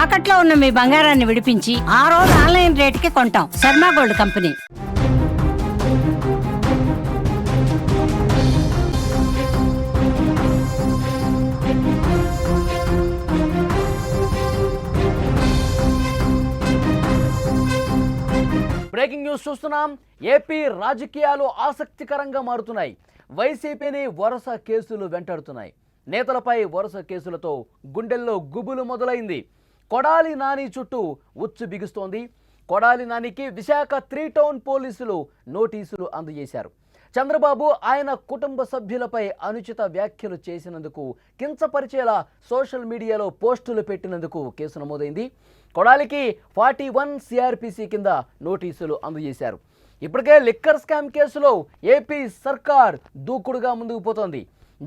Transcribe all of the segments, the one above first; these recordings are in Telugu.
తాకట్లో ఉన్న మీ బంగారాన్ని విడిపించి ఆ రోజు ఆన్లైన్ రేటుకి కొంటాం. Sharma gold company. Breaking news చూస్తున్నాం. ఏపీ రాజకీయాలు ఆసక్తికరంగా మారుతున్నాయి. వైసీపీని వరుస కేసులు వెంటాడుతున్నాయి. నేతలపై వరుస కేసులతో గుండెల్లో గుబులు మొదలైంది. కొడాలి నాని చుట్టూ ఉచ్చు బిగుస్తోంది. కొడాలి నానికి విశాఖ 3 టౌన్ పోలీసులు నోటీసులు అందజేశారు. చంద్రబాబు ఆయన కుటుంబ సభ్యులపై అనుచిత వ్యాఖ్యలు చేసినందుకు, కించపరిచేలా సోషల్ మీడియాలో పోస్టులు పెట్టినందుకు కేసు నమోదైంది. కొడాలికి 41 సిఆర్పిసి కింద నోటీసులు అందజేశారు. ఇప్పటికే లిక్కర్ స్కామ్ కేసులో ఏపీ సర్కార్ దూకుడుగా ముందుకు పోతోంది.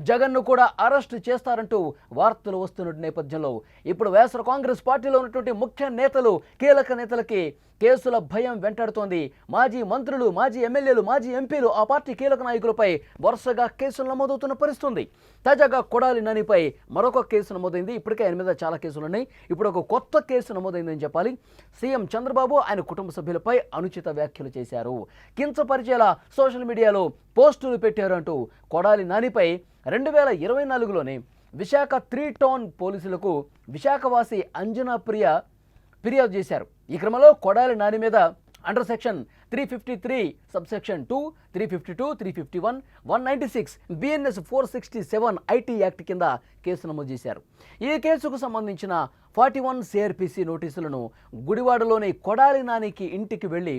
జగన్ను కూడా అరెస్ట్ చేస్తారంటూ వార్తలు వస్తున్న నేపథ్యంలో ఇప్పుడు వైఎస్ఆర్ కాంగ్రెస్ పార్టీలో ఉన్నటువంటి ముఖ్య నేతలు, కీలక నేతలకి కేసుల భయం వెంటాడుతోంది. మాజీ మంత్రులు, మాజీ ఎమ్మెల్యేలు, మాజీ ఎంపీలు, ఆ పార్టీ కీలక నాయకులపై వరుసగా కేసులు నమోదవుతున్న పరిస్థితుంది. తాజాగా కొడాలి నానిపై మరొక కేసు నమోదైంది. ఇప్పటికే ఆయన మీద చాలా కేసులు ఉన్నాయి. ఇప్పుడు ఒక కొత్త కేసు నమోదైందని చెప్పాలి. సీఎం చంద్రబాబు ఆయన కుటుంబ సభ్యులపై అనుచిత వ్యాఖ్యలు చేశారు, కించపరిచేలా సోషల్ మీడియాలో పోస్టులు పెట్టారు అంటూ కొడాలి నానిపై 2024లోనే విశాఖ 3 టౌన్ పోలీసులకు విశాఖవాసి అంజనా ప్రియ ఫిర్యాదు చేశారు. ఈ క్రమంలో కొడాలి నాని మీద under section 353 subsection 2, 352, 351, 196, BNS 467 IT act కింద కేసు నమోదు చేశారు. ఈ కేసుకు సంబంధించిన 41 సిఆర్పిసి నోటీసులను గుడివాడలోని కొడాలి నానికి ఇంటికి వెళ్ళి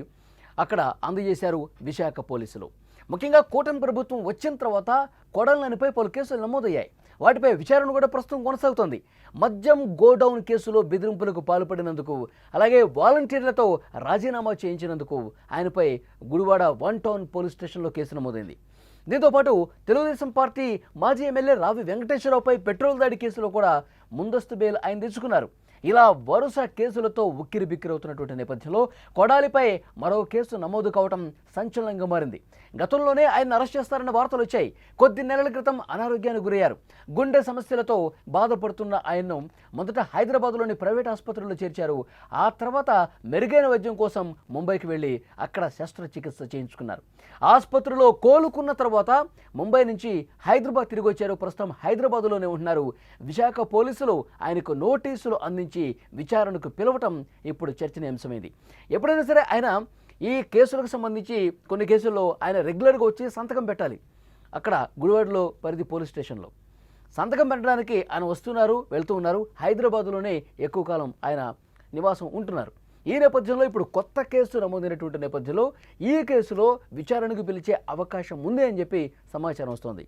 అక్కడ అందజేశారు విశాఖ పోలీసులు. ముఖ్యంగా కూటమి ప్రభుత్వం వచ్చిన తర్వాత కొడాలి నానిపై పలు కేసులు నమోదయ్యాయి. వాటిపై విచారణ కూడా ప్రస్తుతం కొనసాగుతోంది. మద్యం గోడౌన్ కేసులో బెదిరింపులకు పాల్పడినందుకు, అలాగే వాలంటీర్లతో రాజీనామా చేయించినందుకు ఆయనపై గుడివాడ 1 టౌన్ పోలీస్ స్టేషన్లో కేసు నమోదైంది. దీంతోపాటు తెలుగుదేశం పార్టీ మాజీ ఎమ్మెల్యే రావి వెంకటేశ్వరరావుపై పెట్రోల్ దాడి కేసులో కూడా ముందస్తు బెయిల్ ఆయన తెచ్చుకున్నారు. ఇలా వరుస కేసులతో ఉక్కిరి బిక్కిరవుతున్నటువంటి నేపథ్యంలో కొడాలిపై మరో కేసు నమోదు కావడం సంచలనంగా మారింది. గతంలోనే ఆయన అరెస్ట్ చేస్తారన్న వార్తలు వచ్చాయి. కొద్ది నెలల క్రితం అనారోగ్యానికి గురయ్యారు. గుండె సమస్యలతో బాధపడుతున్న ఆయన్ను మొదట హైదరాబాద్లోని ప్రైవేట్ ఆసుపత్రిలో చేర్చారు. ఆ తర్వాత మెరుగైన వైద్యం కోసం ముంబైకి వెళ్ళి అక్కడ శస్త్రచికిత్స చేయించుకున్నారు. ఆసుపత్రిలో కోలుకున్న తర్వాత ముంబై నుంచి హైదరాబాద్ తిరిగి వచ్చారు. ప్రస్తుతం హైదరాబాద్లోనే ఉంటున్నారు. విశాఖ పోలీసులు ఆయనకు నోటీసులు అందించి విచారణకు పిలవటం ఇప్పుడు చర్చనీయాంశమైంది. ఎప్పుడైనా సరే ఆయన ఈ కేసులకు సంబంధించి కొన్ని కేసుల్లో ఆయన రెగ్యులర్గా వచ్చి సంతకం పెట్టాలి. అక్కడ గుడివాడలో పరిధి పోలీస్ స్టేషన్లో సంతకం పెట్టడానికి ఆయన వస్తున్నారు, వెళ్తూ ఉన్నారు. హైదరాబాద్లోనే ఎక్కువ కాలం ఆయన నివాసం ఉంటున్నారు. ఈ నేపథ్యంలో ఇప్పుడు కొత్త కేసు నమోదైనటువంటి నేపథ్యంలో ఈ కేసులో విచారణకు పిలిచే అవకాశం ఉంది అని చెప్పి సమాచారం వస్తోంది.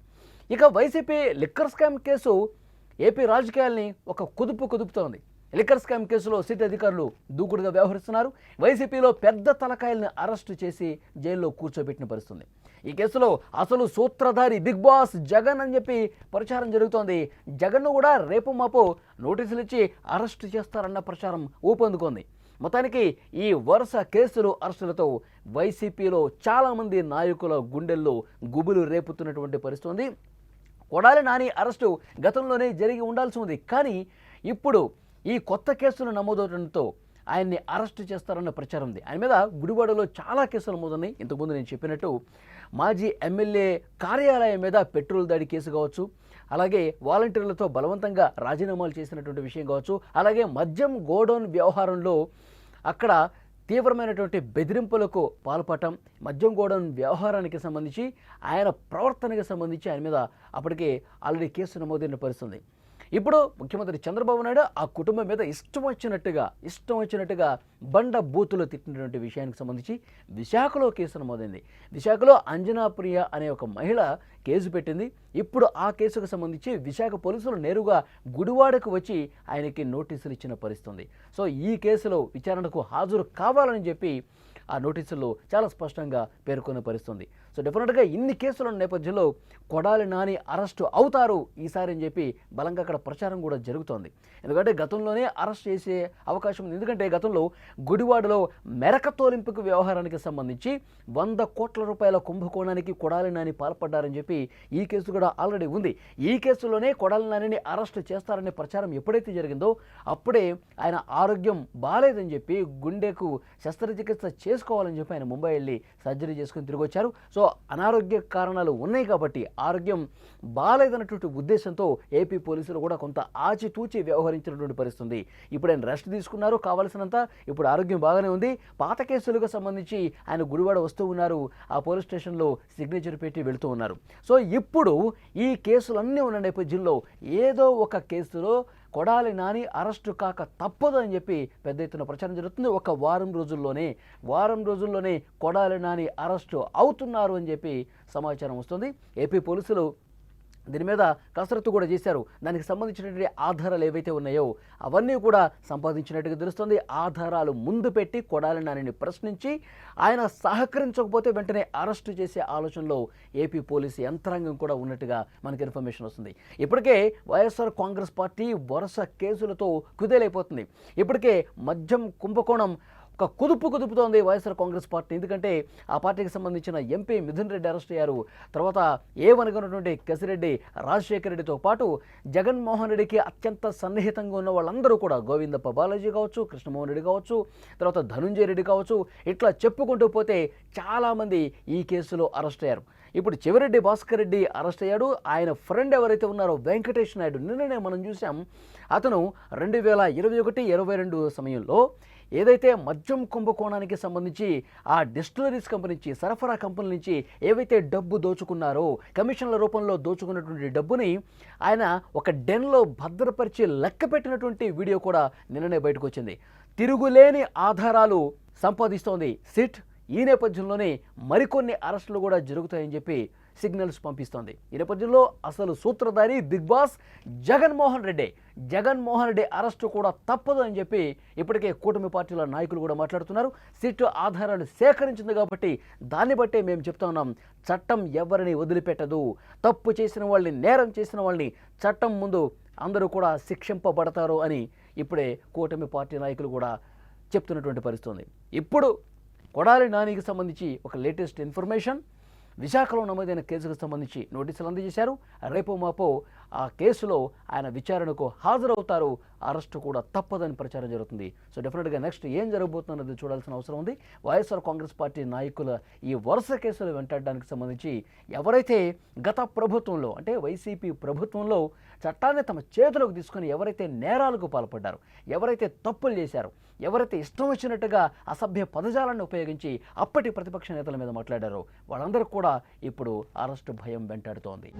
ఇక YCP liquor scam case AP రాజకీయాల్ని ఒక కుదుపుతోంది. లిక్కర్ స్కామ్ కేసులో సిట్ అధికారులు దూకుడుగా వ్యవహరిస్తున్నారు. వైసీపీలో పెద్ద తలకాయల్ని అరెస్టు చేసి జైల్లో కూర్చోబెట్టిన పరిస్థితుంది. ఈ కేసులో అసలు సూత్రధారి బిగ్ బాస్ జగన్ అని చెప్పి ప్రచారం జరుగుతోంది. జగన్ను కూడా రేపు మాపో నోటీసులు ఇచ్చి అరెస్టు చేస్తారన్న ప్రచారం ఊపందుకుంది. మొత్తానికి ఈ వరుస కేసులు, అరెస్టులతో వైసీపీలో చాలామంది నాయకుల గుండెల్లో గుబులు రేపుతున్నటువంటి పరిస్థితుంది. కొడాలి నాని అరెస్టు గతంలోనే జరిగి ఉండాల్సి ఉంది. కానీ ఇప్పుడు ఈ కొత్త కేసులు నమోదవడంతో ఆయన్ని అరెస్టు చేస్తారన్న ప్రచారం ఉంది. ఆయన మీద గుడివాడలో చాలా కేసులు నమోదున్నాయి. ఇంతకుముందు నేను చెప్పినట్టు మాజీ ఎమ్మెల్యే కార్యాలయం మీద పెట్రోల్ దాడి కేసు కావచ్చు, అలాగే వాలంటీర్లతో బలవంతంగా రాజీనామాలు చేసినటువంటి విషయం కావచ్చు, అలాగే మద్యం గోడౌన్ వ్యవహారంలో అక్కడ తీవ్రమైనటువంటి బెదిరింపులకు పాల్పడటం, మద్యం గోడౌన్ వ్యవహారానికి సంబంధించి ఆయన ప్రవర్తనకు సంబంధించి ఆయన మీద అప్పటికే ఆల్రెడీ కేసు నమోదైన పరిస్థితుంది. ఇప్పుడు ముఖ్యమంత్రి చంద్రబాబు నాయుడు ఆ కుటుంబం మీద ఇష్టం వచ్చినట్టుగా బండ బూతులు తిట్టినటువంటి విషయానికి సంబంధించి విశాఖలో కేసు నమోదైంది. విశాఖలో అంజనా ప్రియ అనే ఒక మహిళ కేసు పెట్టింది. ఇప్పుడు ఆ కేసుకు సంబంధించి విశాఖ పోలీసులు నేరుగా గుడివాడకు వచ్చి ఆయనకి నోటీసులు ఇచ్చిన పరిస్థితుంది. సో ఈ కేసులో విచారణకు హాజరు కావాలని చెప్పి ఆ నోటీసుల్లో చాలా స్పష్టంగా పేర్కొన్న పరిస్థితుంది. సో డెఫినెట్గా ఇన్ని కేసుల నేపథ్యంలో కొడాలి నాని అరెస్టు అవుతారు ఈసారి అని చెప్పి బలంగా అక్కడ ప్రచారం కూడా జరుగుతోంది. ఎందుకంటే గతంలోనే అరెస్ట్ చేసే అవకాశం ఉంది. ఎందుకంటే గతంలో గుడివాడలో మెరక తోలింపుకు వ్యవహారానికి సంబంధించి 100 కోట్ల రూపాయల కుంభకోణానికి కొడాలి నాని పాల్పడ్డారని చెప్పి ఈ కేసు కూడా ఆల్రెడీ ఉంది. ఈ కేసులోనే కొడాలి నానిని అరెస్ట్ చేస్తారనే ప్రచారం ఎప్పుడైతే జరిగిందో అప్పుడే ఆయన ఆరోగ్యం బాలేదని చెప్పి గుండెకు శస్త్రచికిత్స చేసుకోవాలని చెప్పి ఆయన ముంబై వెళ్ళి సర్జరీ చేసుకుని తిరిగి వచ్చారు. సో అనారోగ్య కారణాలు ఉన్నాయి కాబట్టి ఆరోగ్యం బాలేదన్నటువంటి ఉద్దేశంతో ఏపీ పోలీసులు కూడా కొంత ఆచితూచి వ్యవహరించినటువంటి పరిస్థితి. ఇప్పుడు ఆయన రెస్ట్ తీసుకున్నారు కావాల్సినంత, ఇప్పుడు ఆరోగ్యం బాగానే ఉంది. పాత కేసులకు సంబంధించి ఆయన గుడివాడ వస్తూ ఉన్నారు, ఆ పోలీస్ స్టేషన్లో సిగ్నేచర్ పెట్టి వెళుతూ ఉన్నారు. సో ఇప్పుడు ఈ కేసులన్నీ ఉన్న నేపథ్యంలో ఏదో ఒక కేసులో కొడాలి నాని అరెస్టు కాక తప్పదు అని చెప్పి పెద్ద ఎత్తున ప్రచారం జరుగుతుంది. ఒక వారం రోజుల్లోనే కొడాలి నాని అరెస్టు అవుతున్నారు అని చెప్పి సమాచారం వస్తుంది. ఏపీ పోలీసులు దీని మీద కసరత్తు కూడా చేశారు. దానికి సంబంధించినటువంటి ఆధారాలు ఏవైతే ఉన్నాయో అవన్నీ కూడా సంపాదించినట్టుగా తెలుస్తుంది. ఆధారాలు ముందు పెట్టి కొడాలి నానిని ప్రశ్నించి ఆయన సహకరించకపోతే వెంటనే అరెస్టు చేసే ఆలోచనలో ఏపీ పోలీసు యంత్రాంగం కూడా ఉన్నట్టుగా మనకి ఇన్ఫర్మేషన్ వస్తుంది. ఇప్పటికే వైఎస్ఆర్ కాంగ్రెస్ పార్టీ వరుస కేసులతో కుదేలైపోతుంది. ఇప్పటికే మద్యం కుంభకోణం ఒక కుదుపుతోంది వైఎస్ఆర్ కాంగ్రెస్ పార్టీ. ఎందుకంటే ఆ పార్టీకి సంబంధించిన ఎంపీ మిథున్ రెడ్డి అరెస్ట్ అయ్యారు. తర్వాత ఏమనుకున్నటువంటి కసిరెడ్డి రాజశేఖర రెడ్డితో పాటు జగన్మోహన్ రెడ్డికి అత్యంత సన్నిహితంగా ఉన్న వాళ్ళందరూ కూడా గోవిందప్ప బాలాజీ కావచ్చు, కృష్ణమోహన్ రెడ్డి కావచ్చు, తర్వాత ధనుంజయ రెడ్డి కావచ్చు, ఇట్లా చెప్పుకుంటూ పోతే చాలామంది ఈ కేసులో అరెస్ట్ అయ్యారు. ఇప్పుడు చివరెడ్డి భాస్కర్ రెడ్డి అరెస్ట్ అయ్యాడు. ఆయన ఫ్రెండ్ ఎవరైతే ఉన్నారో వెంకటేష్ నాయుడు, నిన్ననే మనం చూసాం, అతను 2021-22 సమయంలో ఏదైతే మద్యం కుంభకోణానికి సంబంధించి ఆ డిస్టిలరీస్ కంపెనీ నుంచి, సరఫరా కంపెనీ నుంచి ఏవైతే డబ్బు దోచుకున్నారో, కమిషన్ల రూపంలో దోచుకున్నటువంటి డబ్బుని ఆయన ఒక డెన్లో భద్రపరిచి లెక్క పెట్టినటువంటి వీడియో కూడా నిన్ననే బయటకు వచ్చింది. తిరుగులేని ఆధారాలు సంపాదిస్తోంది సిట్. ఈ నేపథ్యంలోనే మరికొన్ని అరెస్టులు కూడా జరుగుతాయని చెప్పి సిగ్నల్స్ పంపిస్తోంది. ఈ నేపథ్యంలో అసలు సూత్రధారి big boss Jaganmohan Reddy arrest కూడా తప్పదు అని చెప్పి ఇప్పటికే కూటమి పార్టీల నాయకులు కూడా మాట్లాడుతున్నారు. సిట్ ఆధారాలు సేకరించింది కాబట్టి దాన్ని బట్టే మేము చెప్తా ఉన్నాం, చట్టం ఎవరిని వదిలిపెట్టదు. తప్పు చేసిన వాళ్ళని, నేరం చేసిన వాళ్ళని చట్టం ముందు అందరూ కూడా శిక్షింపబడతారు అని ఇప్పుడే కూటమి పార్టీ నాయకులు కూడా చెప్తున్నటువంటి పరిస్థితి ఉంది. ఇప్పుడు కొడాలి నానికి సంబంధించి ఒక లేటెస్ట్ ఇన్ఫర్మేషన్, విశాఖలో నమోదైన కేసుకు సంబంధించి నోటీసులు అందజేశారు. రేపు మాపో ఆ కేసులో ఆయన విచారణకు హాజరవుతారు. అరెస్టు కూడా తప్పదని ప్రచారం జరుగుతుంది. సో డెఫినెట్గా నెక్స్ట్ ఏం జరగబోతున్నది చూడాల్సిన అవసరం ఉంది. వైఎస్ఆర్ కాంగ్రెస్ పార్టీ నాయకుల ఈ వరుస కేసులు వెంటాడడానికి సంబంధించి ఎవరైతే గత ప్రభుత్వంలో అంటే వైసీపీ ప్రభుత్వంలో చట్టాన్ని తమ చేతిలోకి తీసుకొని ఎవరైతే నేరాలకు పాల్పడ్డారో, ఎవరైతే తప్పులు చేశారో, ఎవరైతే ఇష్టం వచ్చినట్టుగా అసభ్య పదజాలాన్ని ఉపయోగించి అప్పటి ప్రతిపక్ష నేతల మీద మాట్లాడారో వాళ్ళందరూ కూడా ఇప్పుడు అరెస్టు భయం వెంటాడుతోంది.